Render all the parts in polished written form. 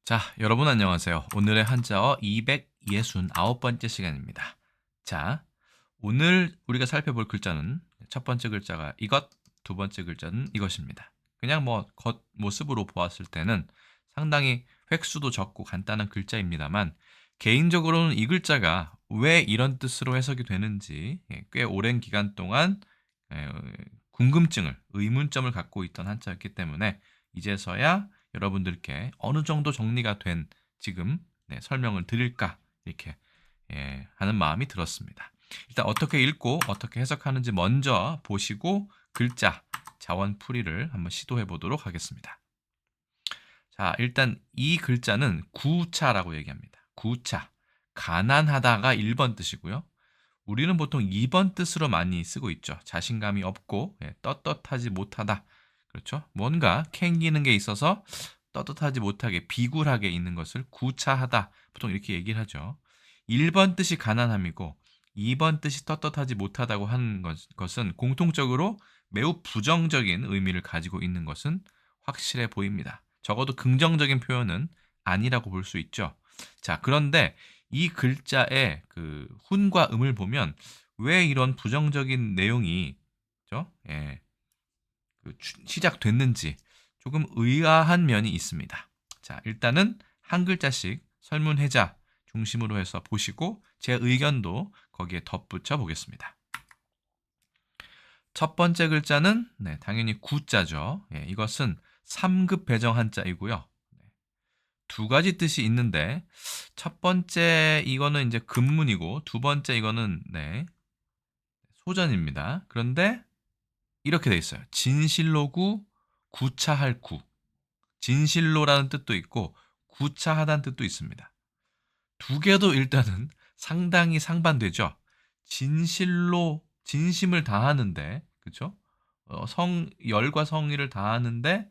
자, 여러분 안녕하세요. 오늘의 한자어 269번째 시간입니다. 자, 오늘 우리가 살펴볼 글자는 첫 번째 글자가 이것, 두 번째 글자는 이것입니다. 그냥 뭐 겉모습으로 보았을 때는 상당히 획수도 적고 간단한 글자입니다만 개인적으로는 이 글자가 왜 이런 뜻으로 해석이 되는지 꽤 오랜 기간 동안 에, 궁금증을, 의문점을 갖고 있던 한자였기 때문에 이제서야 여러분들께 어느 정도 정리가 된 지금 설명을 드릴까 이렇게 하는 마음이 들었습니다. 일단 어떻게 읽고 어떻게 해석하는지 먼저 보시고 글자 자원풀이를 한번 시도해 보도록 하겠습니다. 자, 일단 이 글자는 구차라고 얘기합니다. 구차. 가난하다가 1번 뜻이고요. 우리는 보통 2번 뜻으로 많이 쓰고 있죠. 자신감이 없고 떳떳하지 못하다. 그렇죠? 뭔가 캥기는 게 있어서 떳떳하지 못하게 비굴하게 있는 것을 구차하다. 보통 이렇게 얘기를 하죠. 1번 뜻이 가난함이고 2번 뜻이 떳떳하지 못하다고 하는 것은 공통적으로 매우 부정적인 의미를 가지고 있는 것은 확실해 보입니다. 적어도 긍정적인 표현은 아니라고 볼 수 있죠. 자, 그런데 이 글자의 그 훈과 음을 보면 왜 이런 부정적인 내용이 그죠? 시작됐는지 조금 의아한 면이 있습니다. 자, 일단은 한 글자씩 설문해자 중심으로 해서 보시고 제 의견도 거기에 덧붙여 보겠습니다. 첫 번째 글자는 당연히 구자죠. 이것은 3급 배정 한자이고요. 두 가지 뜻이 있는데 첫 번째 이거는 이제 금문이고 두 번째 이거는 소전입니다. 그런데 이렇게 돼 있어요. 진실로구 구차할 구. 진실로라는 뜻도 있고 구차하다는 뜻도 있습니다. 두 개도 일단은 상당히 상반되죠. 진실로 진심을 다하는데 그렇죠? 열과 성의를 다하는데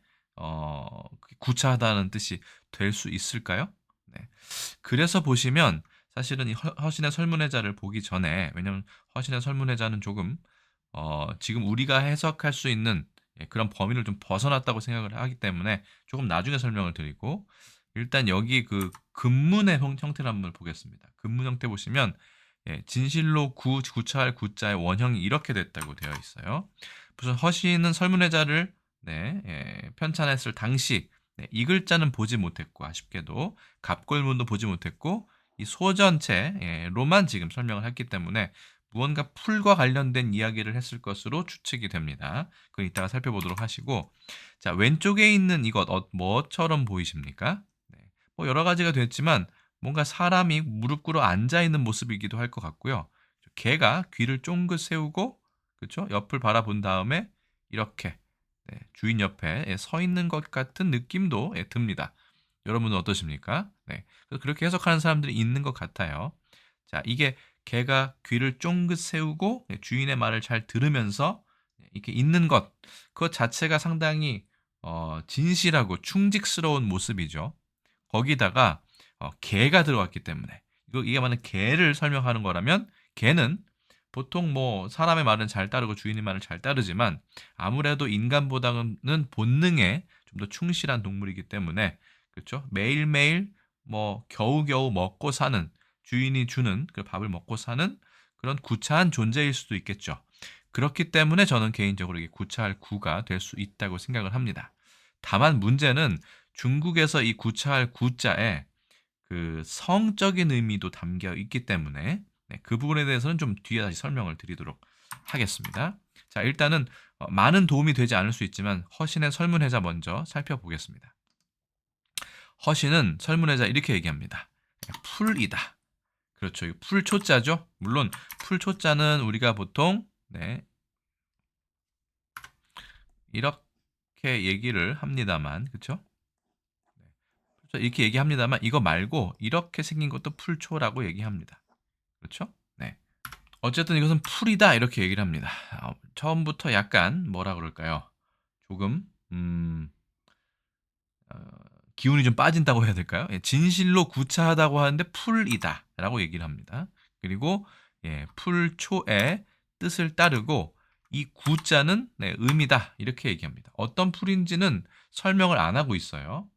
구차하다는 뜻이 될 수 있을까요? 네. 그래서 보시면 사실은 이 허신의 설문해자를 보기 전에 왜냐하면 허신의 설문해자는 조금 지금 우리가 해석할 수 있는 그런 범위를 좀 벗어났다고 생각을 하기 때문에 조금 나중에 설명을 드리고 일단 여기 그 근문의 형태를 한번 보겠습니다. 근문 형태 보시면 진실로 구차할 구자의 원형이 이렇게 됐다고 되어 있어요. 무슨 허신은 설문해자를 편찬했을 당시 이 글자는 보지 못했고 아쉽게도 갑골문도 보지 못했고 이 소전체로만 지금 설명을 했기 때문에 무언가 풀과 관련된 이야기를 했을 것으로 추측이 됩니다. 그건 이따가 살펴보도록 하시고 자 왼쪽에 있는 이것 뭐처럼 보이십니까? 뭐 여러 가지가 됐지만 뭔가 사람이 무릎 꿇어 앉아 있는 모습이기도 할 것 같고요. 개가 귀를 쫑긋 세우고 그렇죠? 옆을 바라본 다음에 이렇게 주인 옆에 서 있는 것 같은 느낌도 듭니다. 여러분은 어떠십니까? 그래서 그렇게 해석하는 사람들이 있는 것 같아요. 자, 이게 개가 귀를 쫑긋 세우고 주인의 말을 잘 들으면서 이렇게 있는 것, 그것 자체가 상당히 진실하고 충직스러운 모습이죠. 거기다가 개가 들어갔기 때문에 이게 만약 개를 설명하는 거라면 개는 보통 뭐 사람의 말은 잘 따르고 주인의 말을 잘 따르지만 아무래도 인간보다는 본능에 좀 더 충실한 동물이기 때문에 그렇죠? 매일매일 뭐 겨우겨우 먹고 사는 주인이 주는 그 밥을 먹고 사는 그런 구차한 존재일 수도 있겠죠. 그렇기 때문에 저는 개인적으로 이게 구차할 구가 될 수 있다고 생각을 합니다. 다만 문제는 중국에서 이 구차할 구자에 그 성적인 의미도 담겨 있기 때문에 그 부분에 대해서는 좀 뒤에 다시 설명을 드리도록 하겠습니다. 자, 일단은 많은 도움이 되지 않을 수 있지만 허신의 설문해자 먼저 살펴보겠습니다. 허신은 설문해자 이렇게 얘기합니다. 풀이다. 그렇죠. 풀초자죠. 물론 풀초자는 우리가 보통 이렇게 얘기를 합니다만 그렇죠? 이렇게 얘기합니다만 이거 말고 이렇게 생긴 것도 풀초라고 얘기합니다. 그렇죠? 네. 어쨌든 이것은 풀이다 이렇게 얘기를 합니다. 처음부터 약간 뭐라 그럴까요? 조금 어, 기운이 좀 빠진다고 해야 될까요? 진실로 구차하다고 하는데 풀이다라고 얘기를 합니다. 그리고 풀초의 뜻을 따르고 이 구자는 의미다 이렇게 얘기합니다. 어떤 풀인지는 설명을 안 하고 있어요.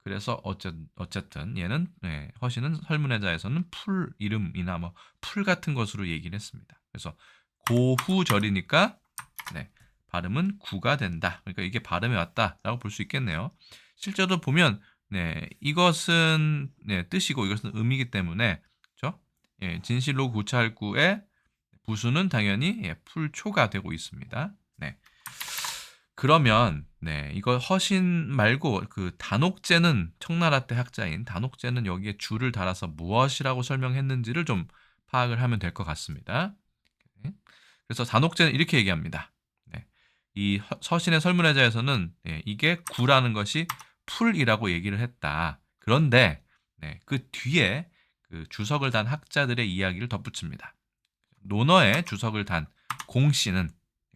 그래서 어쨌든 얘는 허신은 설문해자에서는 풀 이름이나 뭐 풀 같은 것으로 얘기를 했습니다. 그래서 고후절이니까 발음은 구가 된다. 그러니까 이게 발음이 왔다라고 볼 수 있겠네요. 실제로 보면 이것은 뜻이고 이것은 의미이기 때문에 그렇죠? 진실로 구찰구의 부수는 당연히 풀초가 되고 있습니다. 그러면 이거 허신 말고 그 단옥제는 청나라 때 학자인 단옥제는 여기에 줄을 달아서 무엇이라고 설명했는지를 좀 파악을 하면 될 것 같습니다. 그래서 단옥제는 이렇게 얘기합니다. 이 서신의 설문해자에서는 이게 구라는 것이 풀이라고 얘기를 했다. 그런데 그 뒤에 그 주석을 단 학자들의 이야기를 덧붙입니다. 논어에 주석을 단 공씨는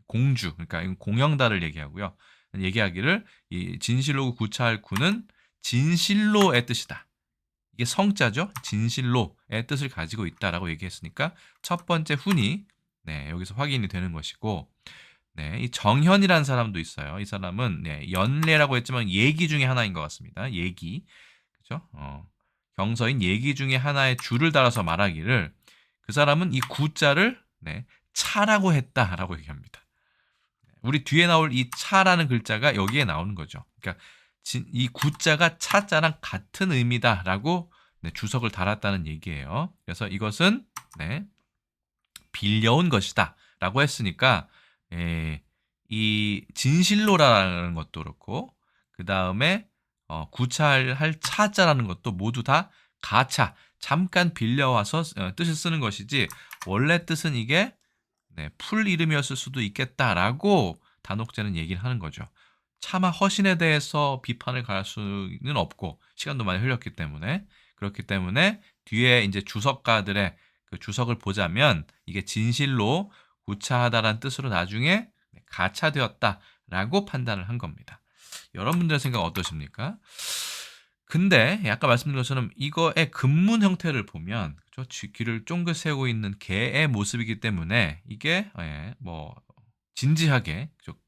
공주, 그러니까 이건 공영다를 얘기하고요. 얘기하기를 이 진실로 구차할 구는 진실로의 뜻이다. 이게 성자죠. 진실로의 뜻을 가지고 있다라고 얘기했으니까 첫 번째 훈이 여기서 확인이 되는 것이고, 이 정현이라는 사람도 있어요. 이 사람은 연례라고 했지만 예기 중에 하나인 것 같습니다. 예기, 그렇죠? 경서인 예기 중에 하나의 줄을 달아서 말하기를 그 사람은 이 구자를 차라고 했다라고 얘기합니다. 우리 뒤에 나올 이 차라는 글자가 여기에 나오는 거죠. 그러니까 이 구자가 차자랑 같은 의미다라고 주석을 달았다는 얘기예요. 그래서 이것은 빌려온 것이다라고 했으니까 이 진실로라는 것도 그렇고 그 다음에 구차할 차자라는 것도 모두 다 가차, 잠깐 빌려와서 뜻을 쓰는 것이지 원래 뜻은 이게 풀 이름이었을 수도 있겠다라고 단옥제는 얘기를 하는 거죠. 차마 허신에 대해서 비판을 가할 수는 없고 시간도 많이 흘렸기 때문에 그렇기 때문에 뒤에 이제 주석가들의 그 주석을 보자면 이게 진실로 구차하다라는 뜻으로 나중에 가차되었다라고 판단을 한 겁니다. 여러분들의 생각 어떠십니까? 근데 아까 말씀드린 것처럼 이거의 근문 형태를 보면 그렇죠? 귀를 쫑긋 세우고 있는 개의 모습이기 때문에 이게 뭐 진지하게 그렇죠?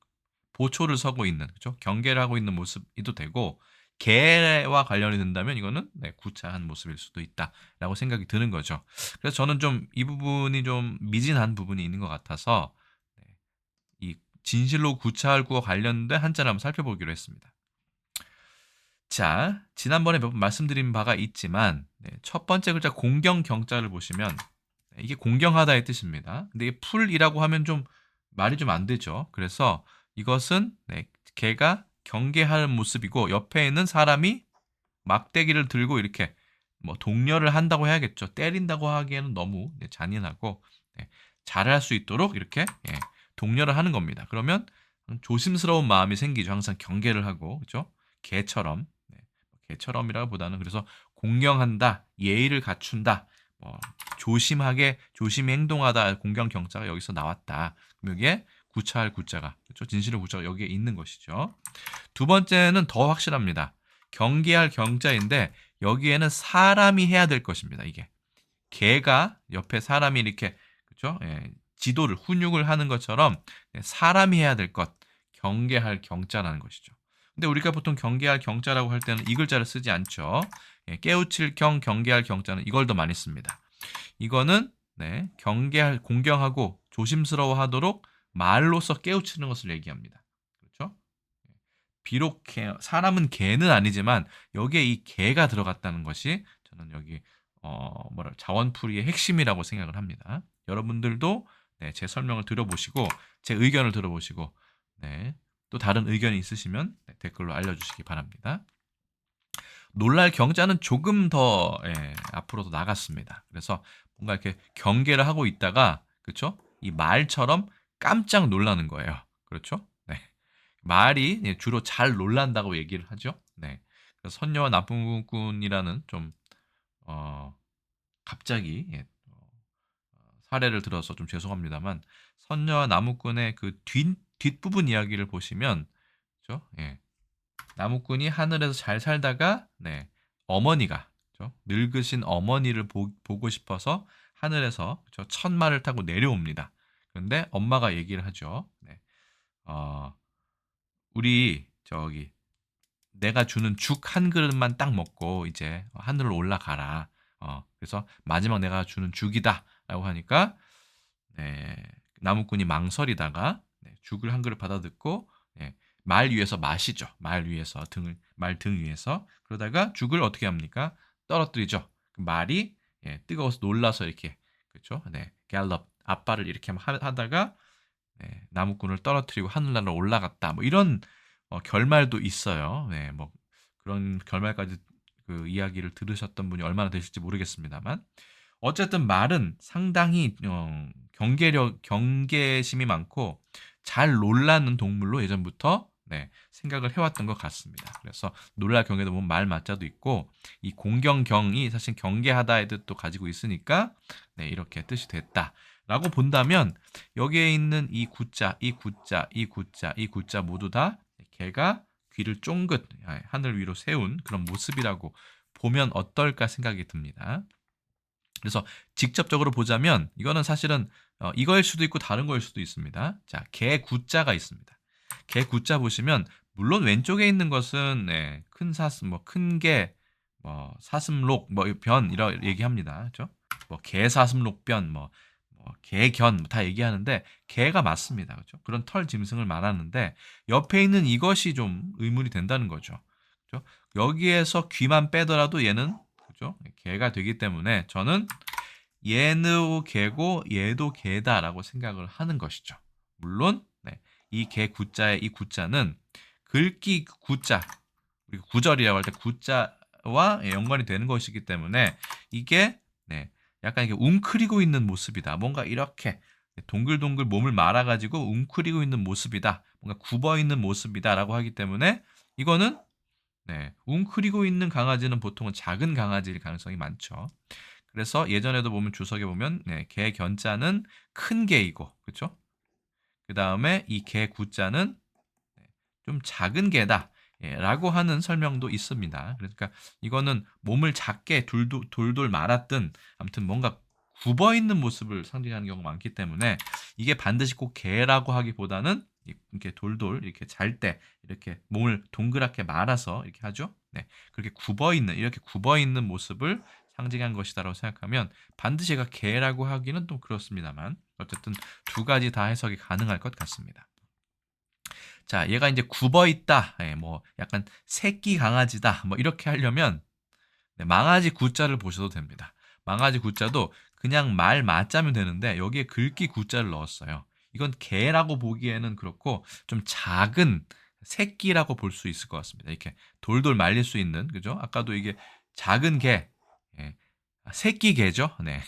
보초를 서고 있는 그렇죠? 경계를 하고 있는 모습이도 되고 개와 관련이 된다면 이거는 구차한 모습일 수도 있다라고 생각이 드는 거죠. 그래서 저는 좀 이 부분이 좀 미진한 부분이 있는 것 같아서 이 진실로 구차할구와 관련된 한자를 한번 살펴보기로 했습니다. 자, 지난번에 몇 번 말씀드린 바가 있지만 첫 번째 글자 공경 경자를 보시면 이게 공경하다의 뜻입니다. 근데 이게 풀이라고 하면 좀 말이 좀 안 되죠. 그래서 이것은 개가 경계하는 모습이고 옆에 있는 사람이 막대기를 들고 이렇게 뭐 독려를 한다고 해야겠죠. 때린다고 하기에는 너무 잔인하고 잘할 수 있도록 이렇게 독려를 하는 겁니다. 그러면 조심스러운 마음이 생기죠. 항상 경계를 하고 그렇죠? 개처럼 개처럼이라기보다는 그래서 공경한다, 예의를 갖춘다, 조심하게 조심히 행동하다 공경 경자가 여기서 나왔다. 그럼 여기에 구차할 구자가 그렇죠? 진실의 구자가 여기에 있는 것이죠. 두 번째는 더 확실합니다. 경계할 경자인데 여기에는 사람이 해야 될 것입니다. 이게 개가 옆에 사람이 이렇게 그렇죠? 지도를 훈육을 하는 것처럼 사람이 해야 될 것, 경계할 경자라는 것이죠. 근데 우리가 보통 경계할 경자라고 할 때는 이 글자를 쓰지 않죠. 깨우칠 경, 경계할 경자는 이걸 더 많이 씁니다. 이거는 경계할 공경하고 조심스러워하도록 말로써 깨우치는 것을 얘기합니다. 그렇죠? 비록 사람은 개는 아니지만 여기에 이 개가 들어갔다는 것이 저는 여기 자원풀이의 핵심이라고 생각을 합니다. 여러분들도 제 설명을 들어보시고 제 의견을 들어보시고 또 다른 의견이 있으시면 댓글로 알려주시기 바랍니다. 놀랄 경자는 조금 더 앞으로도 나갔습니다. 그래서 뭔가 이렇게 경계를 하고 있다가 그렇죠? 이 말처럼 깜짝 놀라는 거예요. 그렇죠? 말이 주로 잘 놀란다고 얘기를 하죠. 그래서 선녀와 나쁜 군이라는 좀 갑자기 사례를 들어서 좀 죄송합니다만 선녀와 나무꾼의 그 뒷부분 이야기를 보시면 그렇죠? 나무꾼이 하늘에서 잘 살다가 어머니가 그렇죠? 늙으신 어머니를 보고 싶어서 하늘에서 그렇죠? 천마를 타고 내려옵니다. 그런데 엄마가 얘기를 하죠. 우리 저기 내가 주는 죽 한 그릇만 딱 먹고 이제 하늘로 올라가라. 그래서 마지막 내가 주는 죽이다라고 하니까 네, 나무꾼이 망설이다가 네, 죽을 한 그릇 받아 듣고 네, 말 위에서 마시죠. 말 등 위에서 그러다가 죽을 어떻게 합니까? 떨어뜨리죠. 그 말이 예, 뜨거워서 놀라서 이렇게 그렇죠? 네, 갤럽 앞발을 이렇게 하다가 네, 나무꾼을 떨어뜨리고 하늘나라로 올라갔다. 뭐 이런 결말도 있어요. 네, 뭐 그런 결말까지 그 이야기를 들으셨던 분이 얼마나 되실지 모르겠습니다만 어쨌든 말은 상당히 경계심이 많고 잘 놀라는 동물로 예전부터 네, 생각을 해왔던 것 같습니다. 그래서 놀랄 경계도 보면 말 맞자도 있고 이 공경경이 사실 경계하다의 뜻도 가지고 있으니까 네, 이렇게 뜻이 됐다라고 본다면 여기에 있는 이 구자, 이 구자, 이 구자, 이 구자 모두 다 개가 귀를 쫑긋 하늘 위로 세운 그런 모습이라고 보면 어떨까 생각이 듭니다. 그래서 직접적으로 보자면 이거는 사실은 이거일 수도 있고 다른 거일 수도 있습니다. 자, 개 구자가 있습니다. 개 구자 보시면 물론 왼쪽에 있는 것은 네, 큰 사슴, 뭐 큰 개, 뭐 사슴록, 뭐 변 이런 얘기합니다. 그렇죠? 뭐 개사슴록변, 뭐 개견 다 얘기하는데 개가 맞습니다. 그렇죠? 그런 털 짐승을 말하는데 옆에 있는 이것이 좀 의문이 된다는 거죠. 그렇죠? 여기에서 귀만 빼더라도 얘는 그죠? 개가 되기 때문에 저는 얘도 개고 얘도 개다라고 생각을 하는 것이죠. 물론 네, 이 개 구자의 이 구자는 글귀 구자 우리 구절이라고 할 때 구자와 연관이 되는 것이기 때문에 이게 네, 약간 이렇게 웅크리고 있는 모습이다. 뭔가 이렇게 동글동글 몸을 말아가지고 웅크리고 있는 모습이다. 뭔가 굽어 있는 모습이다라고 하기 때문에 이거는 네, 웅크리고 있는 강아지는 보통은 작은 강아지일 가능성이 많죠. 그래서 예전에도 보면 주석에 보면 네, 개 견자는 큰 개이고, 그렇죠? 그 다음에 이 개 구자는 좀 작은 개다. 라고 하는 설명도 있습니다. 그러니까 이거는 몸을 작게 돌돌 말았든 아무튼 뭔가 굽어 있는 모습을 상징하는 경우가 많기 때문에 이게 반드시 꼭 개라고 하기보다는 이렇게 돌돌 이렇게 잘 때 이렇게 몸을 동그랗게 말아서 이렇게 하죠. 네, 그렇게 이렇게 굽어 있는 모습을 상징한 것이다라고 생각하면 반드시 얘가 개라고 하기는 또 그렇습니다만 어쨌든 두 가지 다 해석이 가능할 것 같습니다. 자, 얘가 이제 굽어 있다. 뭐 약간 새끼 강아지다. 뭐 이렇게 하려면 네, 망아지 구자를 보셔도 됩니다. 망아지 구자도 그냥 말 맞자면 되는데 여기에 글귀 구자를 넣었어요. 이건 개라고 보기에는 그렇고 좀 작은 새끼라고 볼 수 있을 것 같습니다. 이렇게 돌돌 말릴 수 있는 그죠? 아까도 이게 작은 개, 예, 새끼 개죠. 네,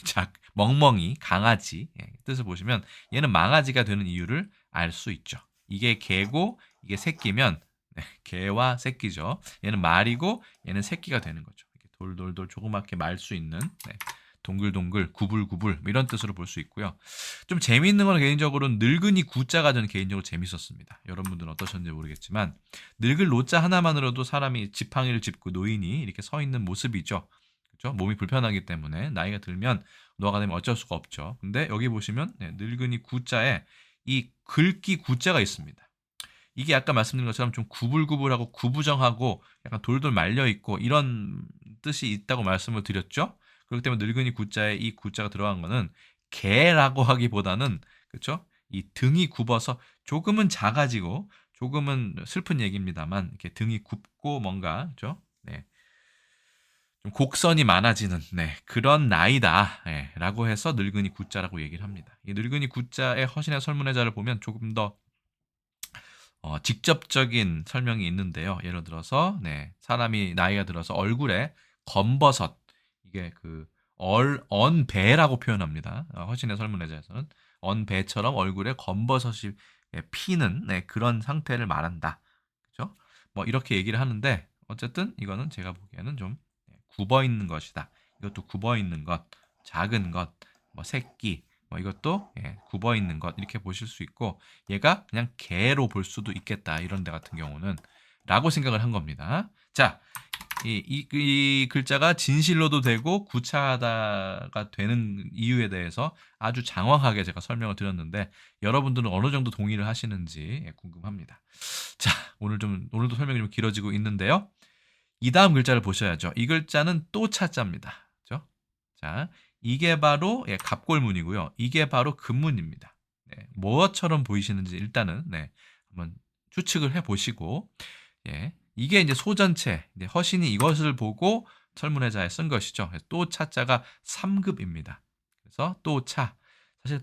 멍멍이 강아지 뜻을 보시면 얘는 망아지가 되는 이유를 알 수 있죠. 이게 개고 이게 새끼면 네, 개와 새끼죠. 얘는 말이고 얘는 새끼가 되는 거죠. 이렇게 돌돌돌 조그맣게 말 수 있는 네, 동글동글 구불구불 뭐 이런 뜻으로 볼 수 있고요. 좀 재미있는 건 개인적으로는 늙은이 구자가 저는 개인적으로 재밌었습니다. 여러분들은 어떠셨는지 모르겠지만 늙을 노자 하나만으로도 사람이 지팡이를 짚고 노인이 이렇게 서 있는 모습이죠. 그렇죠? 몸이 불편하기 때문에 나이가 들면 노화가 되면 어쩔 수가 없죠. 근데 여기 보시면 네, 늙은이 구자에 이 글귀 구자가 있습니다. 이게 아까 말씀드린 것처럼 좀 구불구불하고 구부정하고 약간 돌돌 말려 있고 이런 뜻이 있다고 말씀을 드렸죠. 그렇기 때문에 늙은이 구자에 이 구자가 들어간 거는 개라고 하기보다는 그렇죠? 이 등이 굽어서 조금은 작아지고 조금은 슬픈 얘기입니다만 이렇게 등이 굽고 뭔가 그렇죠? 네. 좀 곡선이 많아지는 네, 그런 나이다. 라고 해서 늙은이 구자라고 얘기를 합니다. 이 늙은이 구자의 허신의 설문의자를 보면 조금 더 직접적인 설명이 있는데요. 예를 들어서 네, 사람이 나이가 들어서 얼굴에 검버섯 이게 그 언배라고 표현합니다. 허신의 설문의자에서는 언배처럼 얼굴에 검버섯이 피는 네, 그런 상태를 말한다. 그렇죠? 뭐 이렇게 얘기를 하는데 어쨌든 이거는 제가 보기에는 좀 굽어 있는 것이다. 이것도 굽어 있는 것, 작은 것, 뭐 새끼, 뭐 이것도 굽어 있는 것 이렇게 보실 수 있고 얘가 그냥 개로 볼 수도 있겠다. 이런 데 같은 경우는 라고 생각을 한 겁니다. 자, 이 글자가 진실로도 되고 구차하다가 되는 이유에 대해서 아주 장황하게 제가 설명을 드렸는데 여러분들은 어느 정도 동의를 하시는지 궁금합니다. 자, 오늘도 설명이 좀 길어지고 있는데요. 이 다음 글자를 보셔야죠. 이 글자는 또 차자입니다. 그죠? 자, 이게 바로 갑골문이고요. 이게 바로 금문입니다. 네, 뭐처럼 보이시는지 일단은 한번 추측을 해보시고 이게 이제 소전체, 허신이 이것을 보고 설문해자에 쓴 것이죠. 또 차자가 3급입니다. 그래서 또 차. 사실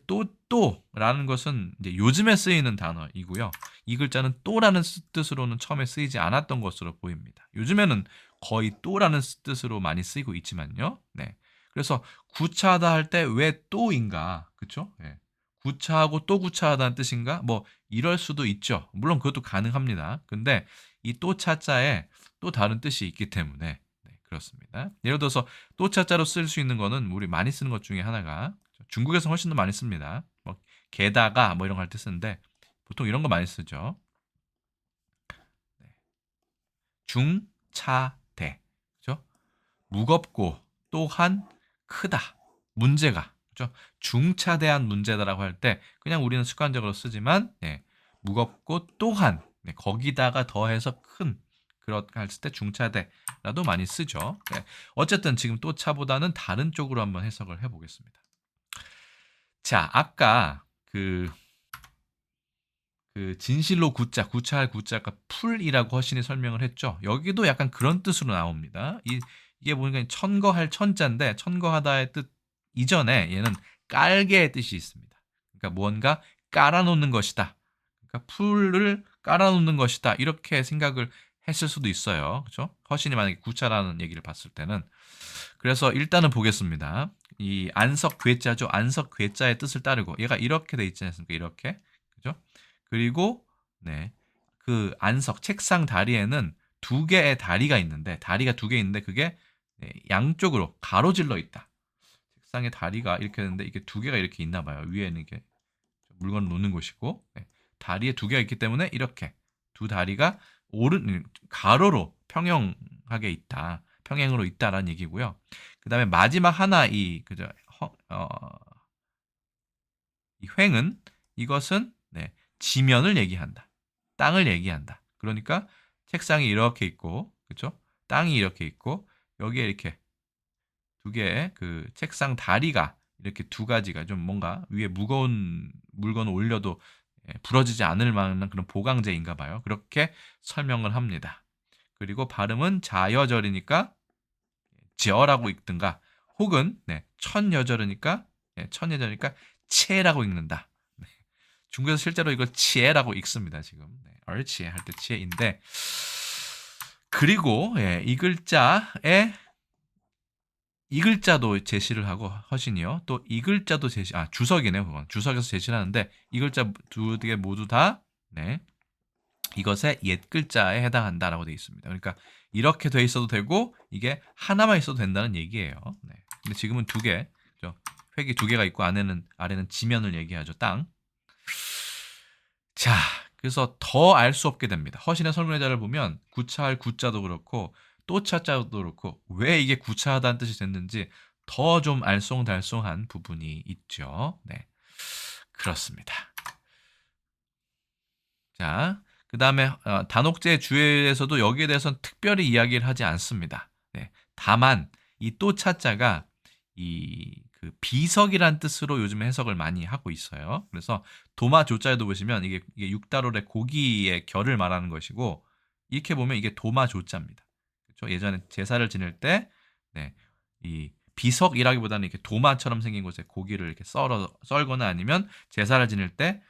또라는 것은 이제 요즘에 쓰이는 단어이고요. 이 글자는 또라는 뜻으로는 처음에 쓰이지 않았던 것으로 보입니다. 요즘에는 거의 또라는 뜻으로 많이 쓰이고 있지만요. 네. 그래서 구차하다 할 때 왜 또인가? 그쵸? 네. 구차하고 또 구차하다는 뜻인가? 뭐 이럴 수도 있죠. 물론 그것도 가능합니다. 근데 이 또 차자에 또 다른 뜻이 있기 때문에 그렇습니다. 예를 들어서 또 차자로 쓸 수 있는 거는 우리 많이 쓰는 것 중에 하나가 중국에서 훨씬 더 많이 씁니다. 뭐 게다가 뭐 이런 거 할 때 쓰는데 보통 이런 거 많이 쓰죠. 중차대. 그죠? 무겁고 또한 크다. 문제가. 그죠? 중차대한 문제다라고 할 때 그냥 우리는 습관적으로 쓰지만 무겁고 또한 거기다가 더해서 큰 그렇게 했을 때 중차대라도 많이 쓰죠. 어쨌든 지금 또 차보다는 다른 쪽으로 한번 해석을 해보겠습니다. 자, 아까 그 진실로 구차할 구자가 풀이라고 허신이 설명을 했죠. 여기도 약간 그런 뜻으로 나옵니다. 이게 보니까 천거할 천자인데 천거하다의 뜻 이전에 얘는 깔개의 뜻이 있습니다. 그러니까 무언가 깔아놓는 것이다. 그러니까 풀을 깔아놓는 것이다. 이렇게 생각을 했을 수도 있어요. 그렇죠? 허신이 만약에 구차라는 얘기를 봤을 때는 그래서 일단은 보겠습니다. 이 안석 괴자죠. 안석 괴자의 뜻을 따르고 얘가 이렇게 돼 있지 않습니까? 이렇게. 그죠? 그리고 그 안석 책상 다리에는 두 개의 다리가 있는데 다리가 두 개 있는데 그게 양쪽으로 가로질러 있다. 책상의 다리가 이렇게 있는데 이게 두 개가 이렇게 있나 봐요. 위에는 이렇게 물건을 놓는 곳이고 다리에 두 개가 있기 때문에 이렇게 두 다리가 가로로 평행하게 있다. 평행으로 있다라는 얘기고요. 그다음에 마지막 하나 이 횡은 이것은 지면을 얘기한다. 땅을 얘기한다. 그러니까 책상이 이렇게 있고, 그렇죠? 땅이 이렇게 있고 여기에 이렇게 두 개의 그 책상 다리가 이렇게 두 가지가 좀 뭔가 위에 무거운 물건을 올려도 부러지지 않을 만한 그런 보강재인가 봐요. 그렇게 설명을 합니다. 그리고 발음은 자여절이니까 저라고 읽든가 혹은 천여절이니까 천여절이니까 체라고 읽는다. 중국에서 실제로 이걸 치에라고 읽습니다. 지금 얼치에 할 때 치에인데 그리고 이 글자도 제시를 하고 허신이요. 또 이 글자도 주석이네요. 그건 주석에서 제시를 하는데 이 글자 두 개 모두 다 이것의 옛 글자에 해당한다라고 되어 있습니다. 그러니까 이렇게 돼 있어도 되고 이게 하나만 있어도 된다는 얘기예요. 근데 지금은 두 개, 획이 두 개가 있고 아래는 지면을 얘기하죠. 땅. 자, 그래서 더 알 수 없게 됩니다. 허신의 설문의자를 보면 구차할 구자도 그렇고 또 차자도 그렇고 왜 이게 구차하다는 뜻이 됐는지 더 좀 알쏭달쏭한 부분이 있죠. 그렇습니다. 자, 그 다음에 단옥제 주에서도 여기에 대해서는 특별히 이야기를 하지 않습니다. 다만 이 또 차자가 그 비석이란 뜻으로 요즘 해석을 많이 하고 있어요. 그래서 도마 조자에도 보시면 이게 육다롤의 고기의 결을 말하는 것이고 이렇게 보면 이게 도마 조자입니다. 그렇죠? 예전에 제사를 지낼 때 이 비석이라기보다는 이렇게 도마처럼 생긴 곳에 고기를 이렇게 썰거나 아니면 제사를 지낼 때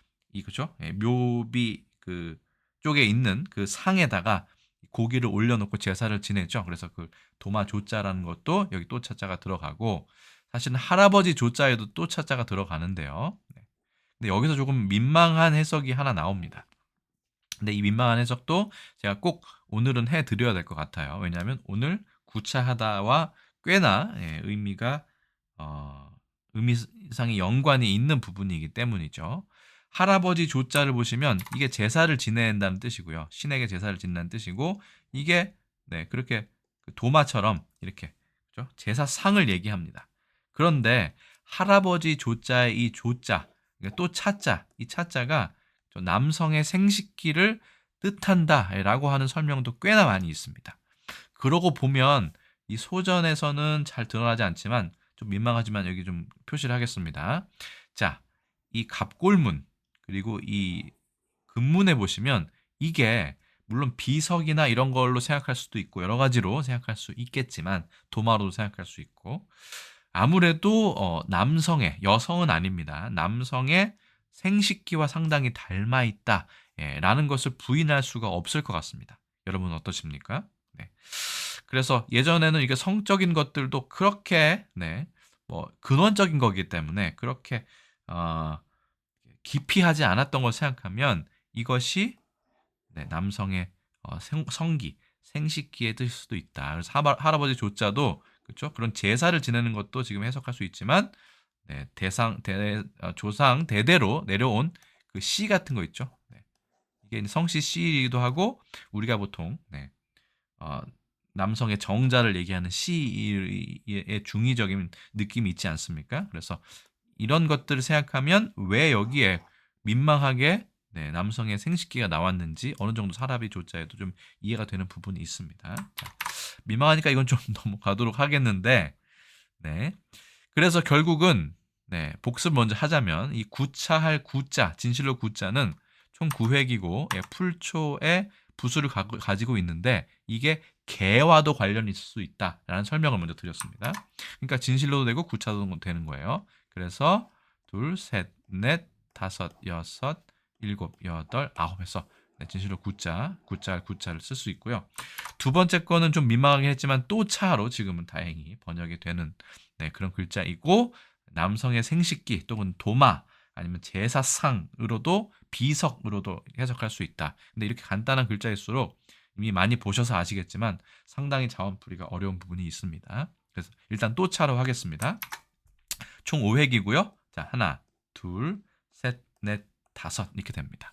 그죠? 묘비 그 쪽에 있는 그 상에다가 고기를 올려놓고 제사를 지내죠. 그래서 그 도마 조자라는 것도 여기 또 차자가 들어가고 사실은 할아버지 조자에도 또 차자가 들어가는데요. 근데 여기서 조금 민망한 해석이 하나 나옵니다. 근데 이 민망한 해석도 제가 꼭 오늘은 해드려야 될 것 같아요. 왜냐하면 오늘 구차하다와 꽤나 의미가 의미상의 연관이 있는 부분이기 때문이죠. 할아버지 조자를 보시면 이게 제사를 지낸다는 뜻이고요. 신에게 제사를 지낸다는 뜻이고 이게 그렇게 그 도마처럼 이렇게 그죠? 제사상을 얘기합니다. 그런데 할아버지 조자의 이 조자, 그러니까 또 차자, 이 차자가 남성의 생식기를 뜻한다라고 하는 설명도 꽤나 많이 있습니다. 그러고 보면 이 소전에서는 잘 드러나지 않지만 좀 민망하지만 여기 좀 표시를 하겠습니다. 자, 이 갑골문 그리고 이 금문에 보시면 이게 물론 비석이나 이런 걸로 생각할 수도 있고 여러 가지로 생각할 수 있겠지만 도마로도 생각할 수 있고 아무래도 남성의 여성은 아닙니다. 남성의 생식기와 상당히 닮아 있다. 라는 것을 부인할 수가 없을 것 같습니다. 여러분 어떠십니까? 네. 그래서 예전에는 이게 성적인 것들도 그렇게 뭐 근원적인 거기 때문에 그렇게 어, 깊이 하지 않았던 걸 생각하면 이것이 남성의 성기, 생식기의 뜻일 수도 있다. 그래서 할아버지 조자도 그렇죠? 그런 제사를 지내는 것도 지금 해석할 수 있지만 조상 대대로 내려온 그 씨 같은 거 있죠. 이게 성씨 씨이기도 하고 우리가 보통 어, 남성의 정자를 얘기하는 씨의 중의적인 느낌이 있지 않습니까? 그래서 이런 것들을 생각하면 왜 여기에 민망하게 남성의 생식기가 나왔는지 어느 정도 사라비 조자에도 좀 이해가 되는 부분이 있습니다. 자, 민망하니까 이건 좀 넘어가도록 하겠는데, 그래서 결국은 복습 먼저 하자면 이 구차할 구자, 진실로 구자는 총 9획이고 풀초의 부수를 가지고 있는데 이게 개와도 관련이 있을 수 있다라는 설명을 먼저 드렸습니다. 그러니까 진실로도 되고 구차도 되는 거예요. 그래서 둘, 셋, 넷, 다섯, 여섯, 일곱, 여덟, 아홉에서 진실로 구자를 쓸 수 있고요. 두 번째 거는 좀 민망하긴 했지만 또 차로 지금은 다행히 번역이 되는 그런 글자이고 남성의 생식기 또는 도마 아니면 제사상으로도 비석으로도 해석할 수 있다. 근데 이렇게 간단한 글자일수록 이미 많이 보셔서 아시겠지만 상당히 자원풀이가 어려운 부분이 있습니다. 그래서 일단 또 차로 하겠습니다. 총 5획이고요. 자, 하나, 둘, 셋, 넷, 다섯 이렇게 됩니다.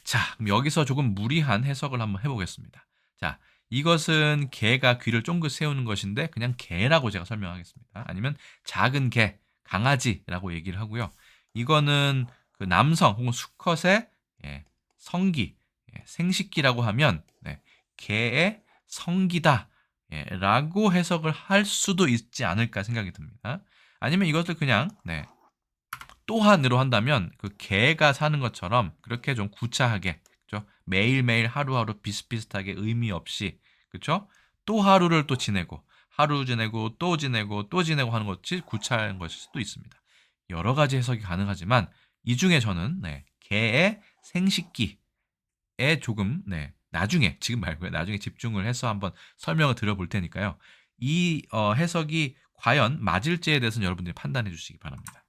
자, 그럼 여기서 조금 무리한 해석을 한번 해보겠습니다. 자, 이것은 개가 귀를 쫑긋 세우는 것인데 그냥 개라고 제가 설명하겠습니다. 아니면 작은 개, 강아지라고 얘기를 하고요. 이거는 그 남성 혹은 수컷의 성기, 생식기라고 하면 개의 성기다 라고 해석을 할 수도 있지 않을까 생각이 듭니다. 아니면 이것을 그냥 또한으로 한다면 그 개가 사는 것처럼 그렇게 좀 구차하게 그렇죠? 매일매일 하루하루 비슷비슷하게 의미 없이 그렇죠? 또 하루를 또 지내고 하루 지내고 또 지내고 또 지내고 하는 것이 구차한 것일 수도 있습니다. 여러 가지 해석이 가능하지만 이 중에 저는 개의 생식기에 조금 나중에 지금 말고요. 나중에 집중을 해서 한번 설명을 드려볼 테니까요. 이 해석이 과연 맞을지에 대해서는 여러분들이 판단해 주시기 바랍니다.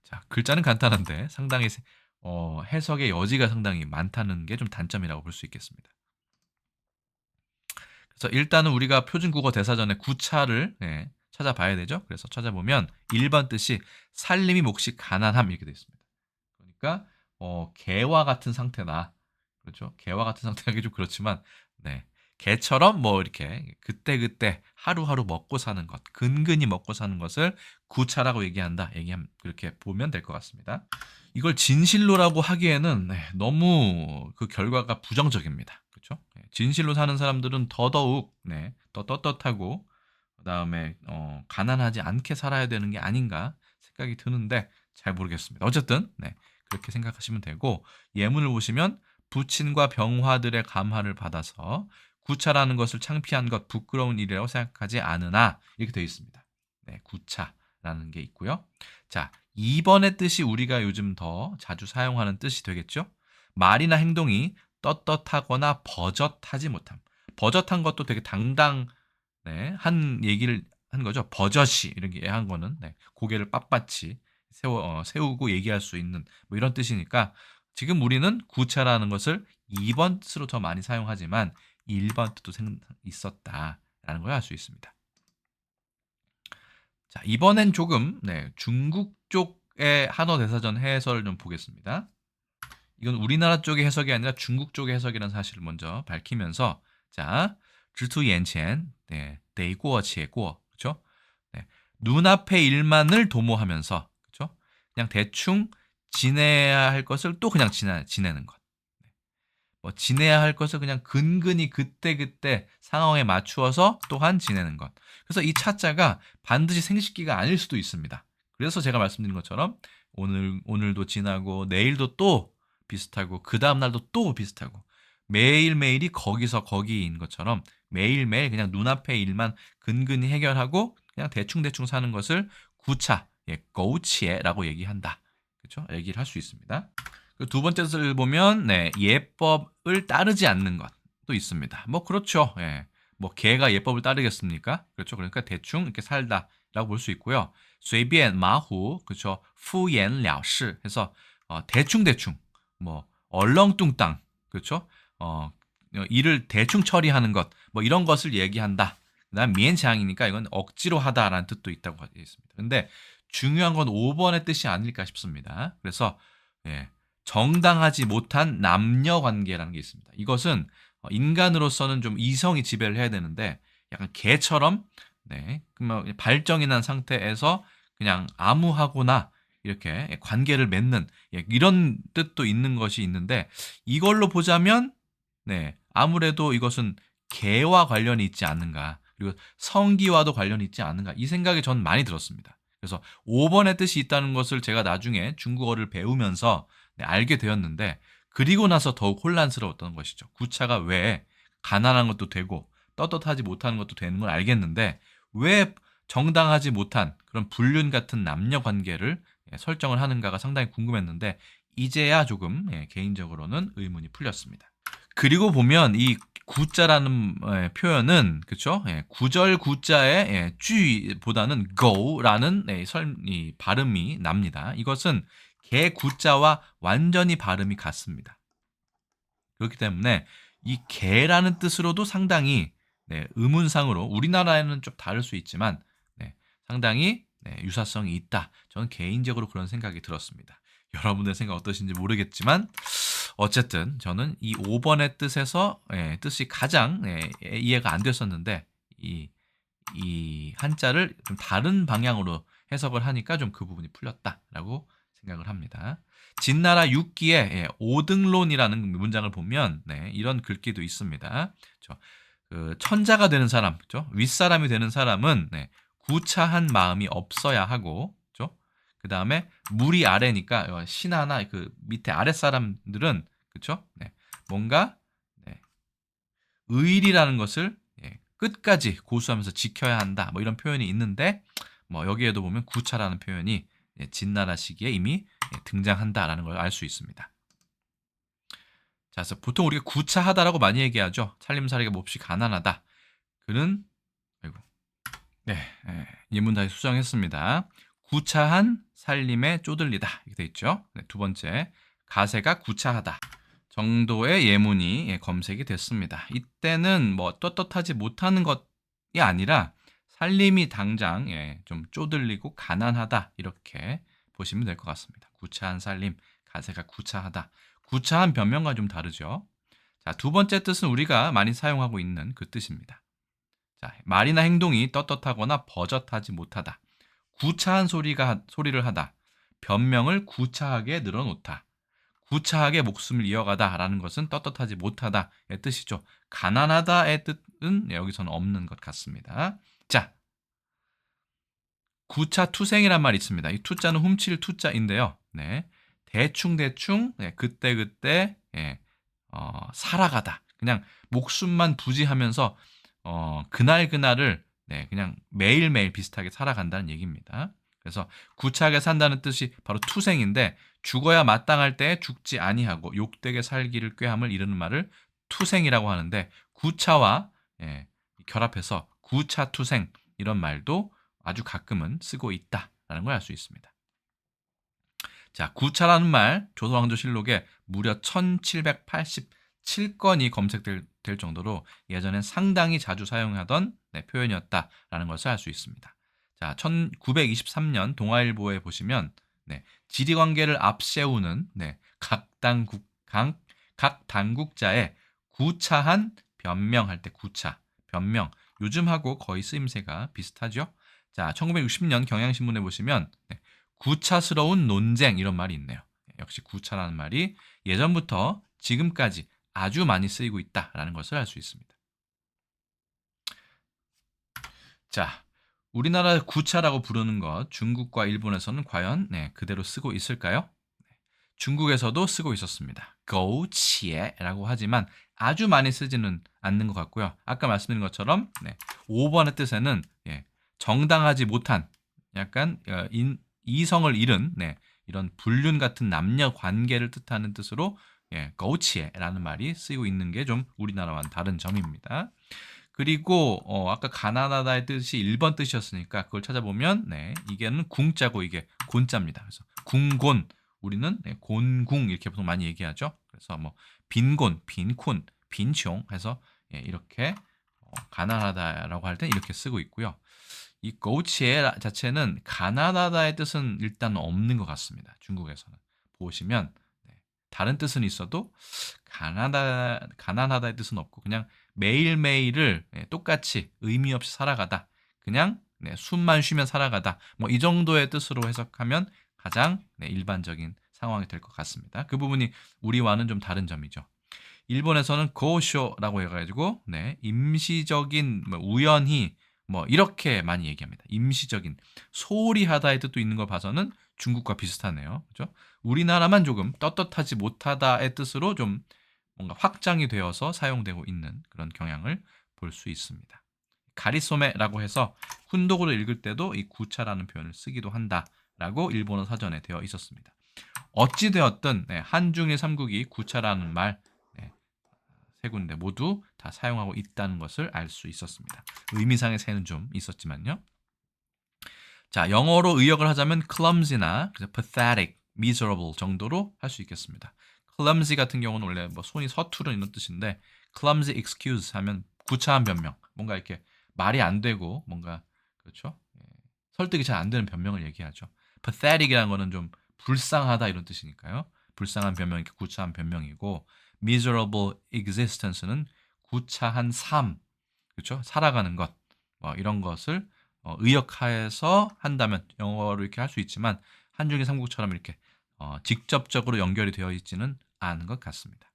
자, 글자는 간단한데 상당히 해석의 여지가 상당히 많다는 게 좀 단점이라고 볼 수 있겠습니다. 그래서 일단은 우리가 표준국어 대사전에 구차를 찾아봐야 되죠. 그래서 찾아보면 1번 뜻이 살림이 몫이 가난함 이렇게 되어 있습니다. 그러니까 개와 같은 상태다. 그렇죠? 개와 같은 상태가 좀 그렇지만 개처럼 뭐 이렇게 그때그때 하루하루 먹고 사는 것, 근근히 먹고 사는 것을 구차라고 얘기한다. 그렇게 보면 될 것 같습니다. 이걸 진실로라고 하기에는 너무 그 결과가 부정적입니다. 그렇죠? 진실로 사는 사람들은 더더욱 더 떳떳하고 그다음에 가난하지 않게 살아야 되는 게 아닌가 생각이 드는데 잘 모르겠습니다. 어쨌든 그렇게 생각하시면 되고 예문을 보시면 부친과 병화들의 감화를 받아서 구차라는 것을 창피한 것, 부끄러운 일이라고 생각하지 않으나 이렇게 되어 있습니다. 구차라는 게 있고요. 자, 2번의 뜻이 우리가 요즘 더 자주 사용하는 뜻이 되겠죠? 말이나 행동이 떳떳하거나 버젓하지 못함. 버젓한 것도 되게 당당한 얘기를 한 거죠. 버젓이 이렇게 한 거는 고개를 빳빳이 세우고 얘기할 수 있는 뭐 이런 뜻이니까 지금 우리는 구차라는 것을 2번 뜻으로 더 많이 사용하지만 1번 뜻도 있었다라는 걸 알 수 있습니다. 자, 이번엔 조금 중국 쪽의 한어 대사전 해설을 좀 보겠습니다. 이건 우리나라 쪽의 해석이 아니라 중국 쪽의 해석이라는 사실을 먼저 밝히면서 자, 只图眼前 네, 得过且过 그렇죠? 네, 눈앞의 일만을 도모하면서 그렇죠? 그냥 대충 지내야 할 것을 또 그냥 지내는 것. 뭐 지내야 할 것을 그냥 근근히 그때그때 상황에 맞추어서 또한 지내는 것. 그래서 이 차자가 반드시 생식기가 아닐 수도 있습니다. 그래서 제가 말씀드린 것처럼 오늘도 지나고 내일도 또 비슷하고 그 다음 날도 또 비슷하고 매일매일이 거기서 거기인 것처럼 매일매일 그냥 눈앞의 일만 근근히 해결하고 그냥 대충대충 사는 것을 구차, 거우치에라고 얘기한다. 그렇죠? 얘기를 할 수 있습니다. 두 번째 뜻을 보면 예법을 따르지 않는 것도 있습니다. 뭐 그렇죠. 예. 뭐 개가 예법을 따르겠습니까? 그렇죠. 그러니까 대충 이렇게 살다라고 볼 수 있고요. 随便 마후 그렇죠. 敷衍了事 해서 대충 뭐 얼렁뚱땅 그렇죠. 일을 대충 처리하는 것 뭐 이런 것을 얘기한다. 그다음 미엔장이니까 이건 억지로 하다라는 뜻도 있다고 되어 있습니다. 근데 중요한 건 5번의 뜻이 아닐까 싶습니다. 그래서 예. 정당하지 못한 남녀 관계라는 게 있습니다. 이것은 인간으로서는 좀 이성이 지배를 해야 되는데 약간 개처럼 발정이 난 상태에서 그냥 아무하거나 이렇게 관계를 맺는 이런 뜻도 있는 것이 있는데 이걸로 보자면 아무래도 이것은 개와 관련이 있지 않는가 그리고 성기와도 관련이 있지 않는가 이 생각이 전 많이 들었습니다. 그래서 5번의 뜻이 있다는 것을 제가 나중에 중국어를 배우면서 알게 되었는데 그리고 나서 더욱 혼란스러웠던 것이죠. 구차가 왜 가난한 것도 되고 떳떳하지 못하는 것도 되는 걸 알겠는데 왜 정당하지 못한 그런 불륜 같은 남녀 관계를 설정을 하는가가 상당히 궁금했는데 이제야 조금 개인적으로는 의문이 풀렸습니다. 그리고 보면 이 구자라는 표현은 그렇죠? 구절 구자의 쥐보다는 go라는 이 발음이 납니다. 이것은 개 구자와 완전히 발음이 같습니다. 그렇기 때문에 이 개라는 뜻으로도 상당히 의문상으로 우리나라에는 좀 다를 수 있지만 상당히 유사성이 있다. 저는 개인적으로 그런 생각이 들었습니다. 여러분들 생각 어떠신지 모르겠지만 어쨌든 저는 이 5번의 뜻에서 뜻이 가장 이해가 안 됐었는데 이 한자를 좀 다른 방향으로 해석을 하니까 좀 그 부분이 풀렸다라고 생각을 합니다. 진나라 6기에 오등론이라는 문장을 보면 이런 글귀도 있습니다. 그 천자가 되는 사람, 그렇죠? 윗사람이 되는 사람은 구차한 마음이 없어야 하고, 그렇죠? 그 다음에 물이 아래니까 신하나 그 밑에 아랫사람들은 그렇죠? 뭔가 의리라는 것을 끝까지 고수하면서 지켜야 한다. 뭐 이런 표현이 있는데 뭐 여기에도 보면 구차라는 표현이 진나라 시기에 이미 등장한다라는 걸 알 수 있습니다. 자, 그래서 보통 우리가 구차하다라고 많이 얘기하죠. 살림살이가 몹시 가난하다. 그는 아이고. 예문 다시 수정했습니다. 구차한 살림에 쪼들리다. 이렇게 돼 있죠. 두 번째. 가세가 구차하다. 정도의 예문이 검색이 됐습니다. 이때는 뭐 떳떳하지 못하는 것이 아니라 살림이 당장 좀 쪼들리고 가난하다 이렇게 보시면 될 것 같습니다. 구차한 살림, 가세가 구차하다. 구차한 변명과 좀 다르죠. 자, 두 번째 뜻은 우리가 많이 사용하고 있는 그 뜻입니다. 자, 말이나 행동이 떳떳하거나 버젓하지 못하다. 구차한 소리를 하다. 변명을 구차하게 늘어놓다. 구차하게 목숨을 이어가다라는 것은 떳떳하지 못하다의 뜻이죠. 가난하다의 뜻은 여기서는 없는 것 같습니다. 자, 구차투생이란 말이 있습니다. 이 투자는 훔칠 투자인데요. 대충 그때 살아가다. 그냥 목숨만 부지하면서 그날을 그냥 매일매일 비슷하게 살아간다는 얘기입니다. 그래서 구차하게 산다는 뜻이 바로 투생인데 죽어야 마땅할 때에 죽지 아니하고 욕되게 살기를 꾀함을 이르는 말을 투생이라고 하는데 구차와 결합해서 구차투생 이런 말도 아주 가끔은 쓰고 있다라는 걸 알 수 있습니다. 자, 구차라는 말 조선왕조실록에 무려 1787건이 검색될 정도로 예전엔 상당히 자주 사용하던 표현이었다라는 것을 알 수 있습니다. 자, 1923년 동아일보에 보시면 지리관계를 앞세우는 각 당국자의 구차한 변명할 때 구차 변명. 요즘하고 거의 쓰임새가 비슷하죠. 자, 1960년 경향신문에 보시면 구차스러운 논쟁 이런 말이 있네요. 역시 구차라는 말이 예전부터 지금까지 아주 많이 쓰이고 있다라는 것을 알 수 있습니다. 자, 우리나라 구차라고 부르는 것 중국과 일본에서는 과연 그대로 쓰고 있을까요? 중국에서도 쓰고 있었습니다. 고치에라고 하지만 아주 많이 쓰지는 않는 것 같고요. 아까 말씀드린 것처럼 5번의 뜻에는 정당하지 못한 약간 이성을 잃은 이런 불륜 같은 남녀 관계를 뜻하는 뜻으로 고치에라는 말이 쓰이고 있는 게 좀 우리나라와는 다른 점입니다. 그리고 아까 가난하다의 뜻이 1번 뜻이었으니까 그걸 찾아보면 이게는 궁자고 이게 곤자입니다. 그래서 궁곤 우리는 곤궁 이렇게 보통 많이 얘기하죠. 그래서 뭐 빈곤, 빈쿤, 빈총 해서 이렇게 가난하다라고 할 때 이렇게 쓰고 있고요. 이 고치에 자체는 가난하다의 뜻은 일단 없는 것 같습니다. 중국에서는 보시면 다른 뜻은 있어도 가난하다의 뜻은 없고 그냥 매일매일을 똑같이 의미 없이 살아가다. 그냥 숨만 쉬면 살아가다. 뭐 이 정도의 뜻으로 해석하면 가장 일반적인 상황이 될 것 같습니다. 그 부분이 우리와는 좀 다른 점이죠. 일본에서는 고쇼라고 해가지고 임시적인 우연히 뭐 이렇게 많이 얘기합니다. 임시적인 소홀히 하다의 뜻도 있는 걸 봐서는 중국과 비슷하네요. 그죠? 우리나라만 조금 떳떳하지 못하다의 뜻으로 좀 뭔가 확장이 되어서 사용되고 있는 그런 경향을 볼 수 있습니다. 가리소메라고 해서 훈독으로 읽을 때도 이 구차라는 표현을 쓰기도 한다라고 일본어 사전에 되어 있었습니다. 어찌되었든 한중일 삼국이 구차라는 말 세 군데 모두 다 사용하고 있다는 것을 알 수 있었습니다. 의미상의 차이는 좀 있었지만요. 자, 영어로 의역을 하자면 clumsy나 pathetic, miserable 정도로 할 수 있겠습니다. clumsy 같은 경우는 원래 뭐 손이 서투른 이런 뜻인데 clumsy excuse 하면 구차한 변명, 뭔가 이렇게 말이 안 되고 뭔가 그렇죠? 설득이 잘 안 되는 변명을 얘기하죠. pathetic이라는 거는 좀 불쌍하다 이런 뜻이니까요. 불쌍한 변명이 구차한 변명이고 miserable existence는 구차한 삶, 그렇죠? 살아가는 것, 뭐 이런 것을 의역해서 한다면 영어로 이렇게 할 수 있지만 한중일 삼국처럼 이렇게 직접적으로 연결이 되어 있지는 않은 것 같습니다.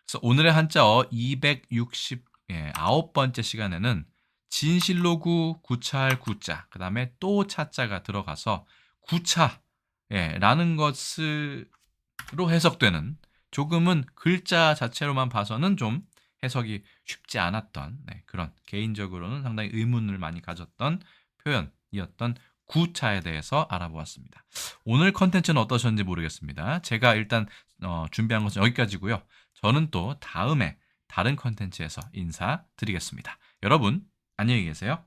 그래서 오늘의 한자어 269번째 시간에는 진실로구 구차할 구자, 그 다음에 또 차자가 들어가서 구차라는 것으로 해석되는 조금은 글자 자체로만 봐서는 좀 해석이 쉽지 않았던 그런 개인적으로는 상당히 의문을 많이 가졌던 표현이었던 구차에 대해서 알아보았습니다. 오늘 컨텐츠는 어떠셨는지 모르겠습니다. 제가 일단 준비한 것은 여기까지고요. 저는 또 다음에 다른 컨텐츠에서 인사드리겠습니다. 여러분 안녕히 계세요.